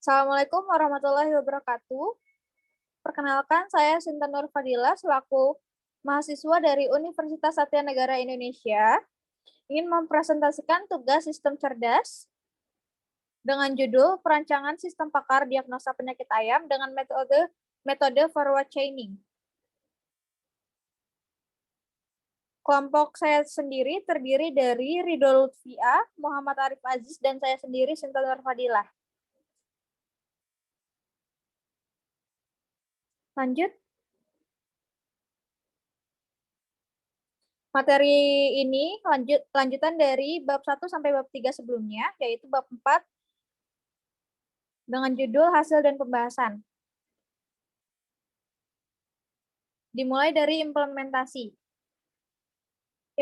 Assalamualaikum warahmatullahi wabarakatuh. Perkenalkan, saya Sinta Nur Fadila selaku mahasiswa dari Universitas Satya Negara Indonesia ingin mempresentasikan tugas sistem cerdas dengan judul Perancangan Sistem Pakar Diagnosa Penyakit Ayam dengan metode forward chaining. Kelompok saya sendiri terdiri dari Ridho Lutfia, Muhammad Arif Aziz, dan saya sendiri Sinta Nur Fadila. Lanjut. Materi ini lanjutan dari bab 1 sampai bab 3 sebelumnya, yaitu bab 4 dengan judul hasil dan pembahasan. Dimulai dari implementasi.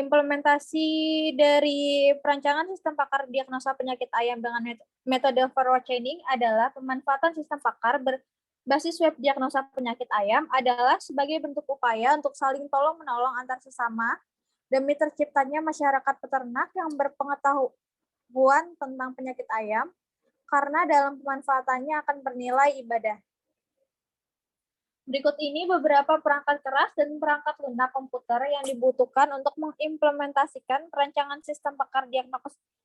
Implementasi dari perancangan sistem pakar diagnosa penyakit ayam dengan metode forward chaining adalah pemanfaatan sistem pakar berbasis web diagnosa penyakit ayam adalah sebagai bentuk upaya untuk saling tolong-menolong antar sesama demi terciptanya masyarakat peternak yang berpengetahuan tentang penyakit ayam, karena dalam pemanfaatannya akan bernilai ibadah. Berikut ini beberapa perangkat keras dan perangkat lunak komputer yang dibutuhkan untuk mengimplementasikan perancangan sistem pakar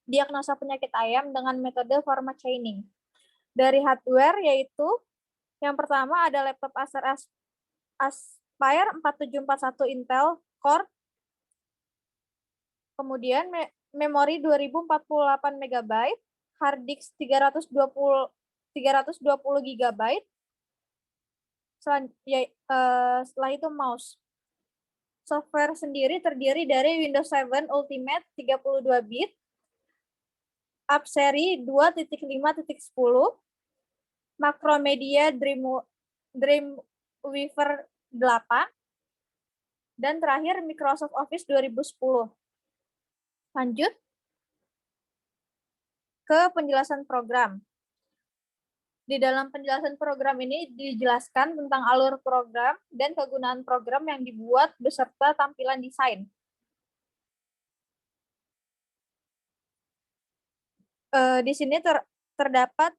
diagnosa penyakit ayam dengan metode format chaining. Dari hardware yaitu, yang pertama ada laptop Acer Aspire 4741 Intel Core, kemudian memori 2048 MB, hard disk 320 GB, setelah itu mouse. Software sendiri terdiri dari Windows 7 Ultimate 32 bit, App Seri 2.5.10, Macromedia Dreamweaver 8, dan terakhir Microsoft Office 2010. Lanjut ke penjelasan program. Di dalam penjelasan program ini dijelaskan tentang alur program dan kegunaan program yang dibuat beserta tampilan desain. Di sini terdapat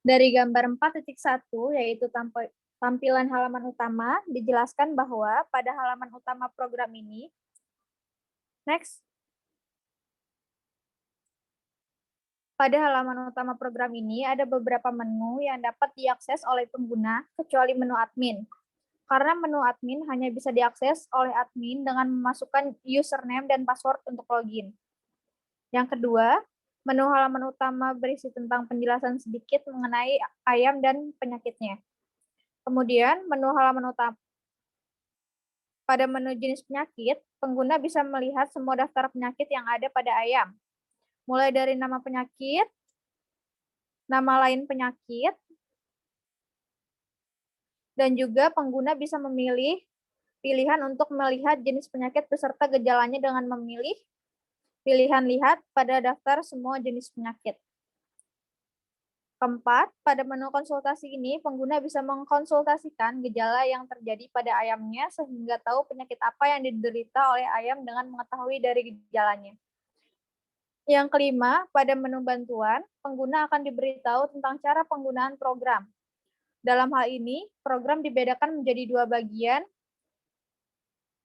dari gambar 4.1, yaitu tampilan halaman utama, dijelaskan bahwa pada halaman utama program ini, pada halaman utama program ini ada beberapa menu yang dapat diakses oleh pengguna, kecuali menu admin. Karena menu admin hanya bisa diakses oleh admin dengan memasukkan username dan password untuk login. Yang kedua, menu halaman utama berisi tentang penjelasan sedikit mengenai ayam dan penyakitnya. Kemudian, menu halaman utama. Pada menu jenis penyakit, pengguna bisa melihat semua daftar penyakit yang ada pada ayam. Mulai dari nama penyakit, nama lain penyakit, dan juga pengguna bisa memilih pilihan untuk melihat jenis penyakit beserta gejalanya dengan memilih pilihan lihat pada daftar semua jenis penyakit. Keempat, pada menu konsultasi ini, pengguna bisa mengkonsultasikan gejala yang terjadi pada ayamnya sehingga tahu penyakit apa yang diderita oleh ayam dengan mengetahui dari gejalanya. Yang kelima, pada menu bantuan, pengguna akan diberitahu tentang cara penggunaan program. Dalam hal ini, program dibedakan menjadi dua bagian.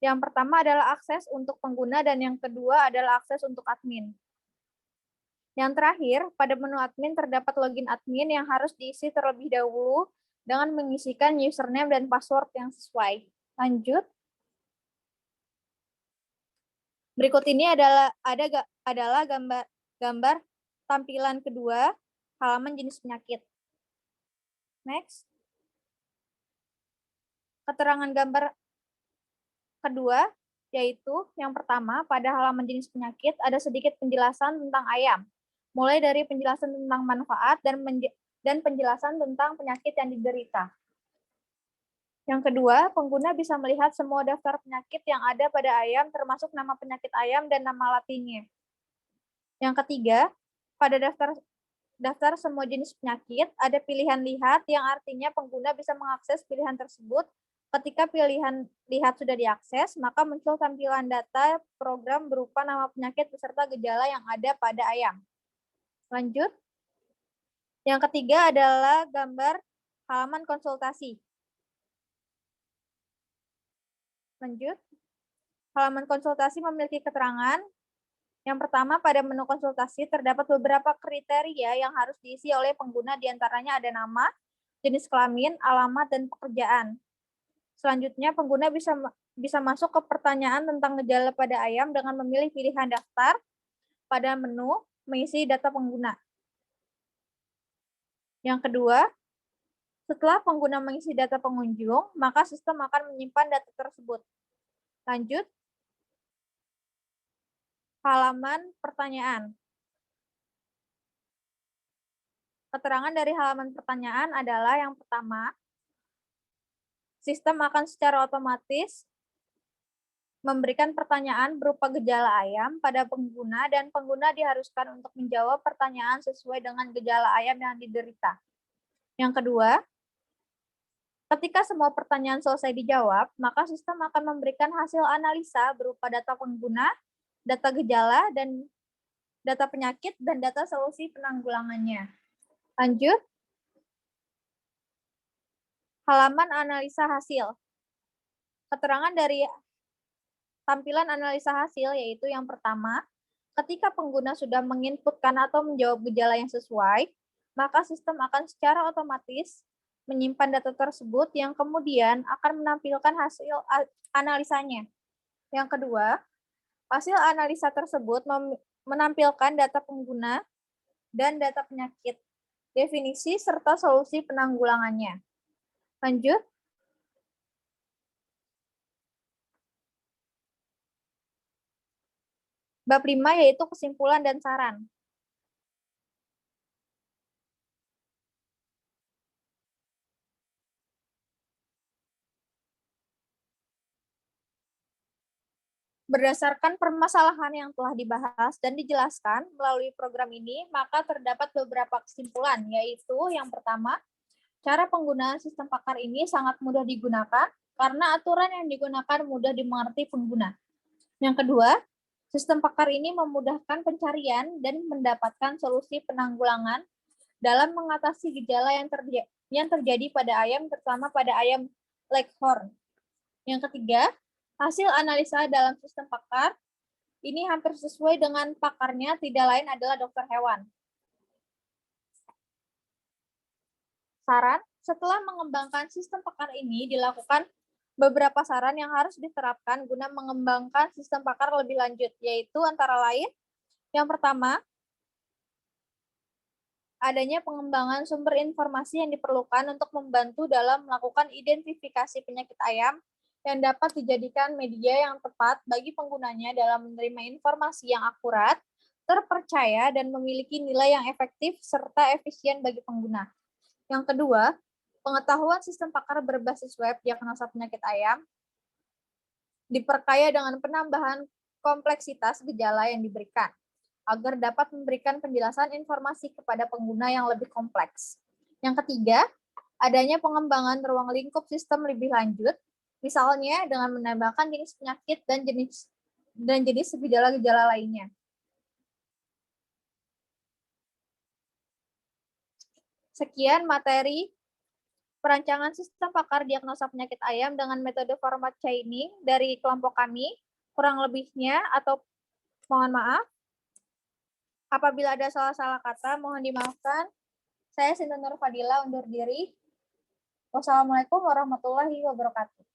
Yang pertama adalah akses untuk pengguna dan yang kedua adalah akses untuk admin. Yang terakhir, pada menu admin terdapat login admin yang harus diisi terlebih dahulu dengan mengisikan username dan password yang sesuai. Lanjut. Berikut ini adalah gambar tampilan kedua halaman jenis penyakit. Next. Keterangan gambar kedua, yaitu yang pertama, pada halaman jenis penyakit ada sedikit penjelasan tentang ayam, mulai dari penjelasan tentang manfaat dan penjelasan tentang penyakit yang diderita. Yang kedua, pengguna bisa melihat semua daftar penyakit yang ada pada ayam, termasuk nama penyakit ayam dan nama latinnya. Yang ketiga, pada daftar semua jenis penyakit, ada pilihan lihat yang artinya pengguna bisa mengakses pilihan tersebut. Ketika pilihan lihat sudah diakses, maka muncul tampilan data program berupa nama penyakit beserta gejala yang ada pada ayam. Lanjut. Yang ketiga adalah gambar halaman konsultasi. Lanjut. Halaman konsultasi memiliki keterangan. Yang pertama, pada menu konsultasi terdapat beberapa kriteria yang harus diisi oleh pengguna, diantaranya ada nama, jenis kelamin, alamat, dan pekerjaan. Selanjutnya, pengguna bisa masuk ke pertanyaan tentang gejala pada ayam dengan memilih pilihan daftar pada menu mengisi data pengguna. Yang kedua, setelah pengguna mengisi data pengunjung, maka sistem akan menyimpan data tersebut. Lanjut. Halaman pertanyaan. Keterangan dari halaman pertanyaan adalah yang pertama, sistem akan secara otomatis memberikan pertanyaan berupa gejala ayam pada pengguna dan pengguna diharuskan untuk menjawab pertanyaan sesuai dengan gejala ayam yang diderita. Yang kedua, ketika semua pertanyaan selesai dijawab, maka sistem akan memberikan hasil analisa berupa data pengguna, data gejala, dan data penyakit, dan data solusi penanggulangannya. Lanjut. Halaman analisa hasil. Keterangan dari tampilan analisa hasil yaitu yang pertama, ketika pengguna sudah menginputkan atau menjawab gejala yang sesuai, maka sistem akan secara otomatis menyimpan data tersebut yang kemudian akan menampilkan hasil analisanya. Yang kedua, hasil analisa tersebut menampilkan data pengguna dan data penyakit, definisi, serta solusi penanggulangannya. Lanjut. Bab 5 yaitu kesimpulan dan saran. Berdasarkan permasalahan yang telah dibahas dan dijelaskan melalui program ini, maka terdapat beberapa kesimpulan, yaitu yang pertama, cara penggunaan sistem pakar ini sangat mudah digunakan karena aturan yang digunakan mudah dimengerti pengguna. Yang kedua, sistem pakar ini memudahkan pencarian dan mendapatkan solusi penanggulangan dalam mengatasi gejala yang terjadi pada ayam, terutama pada ayam Leghorn. Yang ketiga, hasil analisa dalam sistem pakar ini hampir sesuai dengan pakarnya, tidak lain adalah dokter hewan. Saran, setelah mengembangkan sistem pakar ini dilakukan beberapa saran yang harus diterapkan guna mengembangkan sistem pakar lebih lanjut, yaitu antara lain, yang pertama, adanya pengembangan sumber informasi yang diperlukan untuk membantu dalam melakukan identifikasi penyakit ayam yang dapat dijadikan media yang tepat bagi penggunanya dalam menerima informasi yang akurat, terpercaya, dan memiliki nilai yang efektif serta efisien bagi pengguna. Yang kedua, pengetahuan sistem pakar berbasis web diagnosa penyakit ayam diperkaya dengan penambahan kompleksitas gejala yang diberikan, agar dapat memberikan penjelasan informasi kepada pengguna yang lebih kompleks. Yang ketiga, adanya pengembangan ruang lingkup sistem lebih lanjut, misalnya dengan menambahkan jenis penyakit dan jenis gejala-gejala lainnya. Sekian materi perancangan sistem pakar diagnosa penyakit ayam dengan metode format chaining dari kelompok kami. Kurang lebihnya atau mohon maaf. Apabila ada salah-salah kata, mohon dimaafkan. Saya Sinta Nur Fadila undur diri. Wassalamualaikum warahmatullahi wabarakatuh.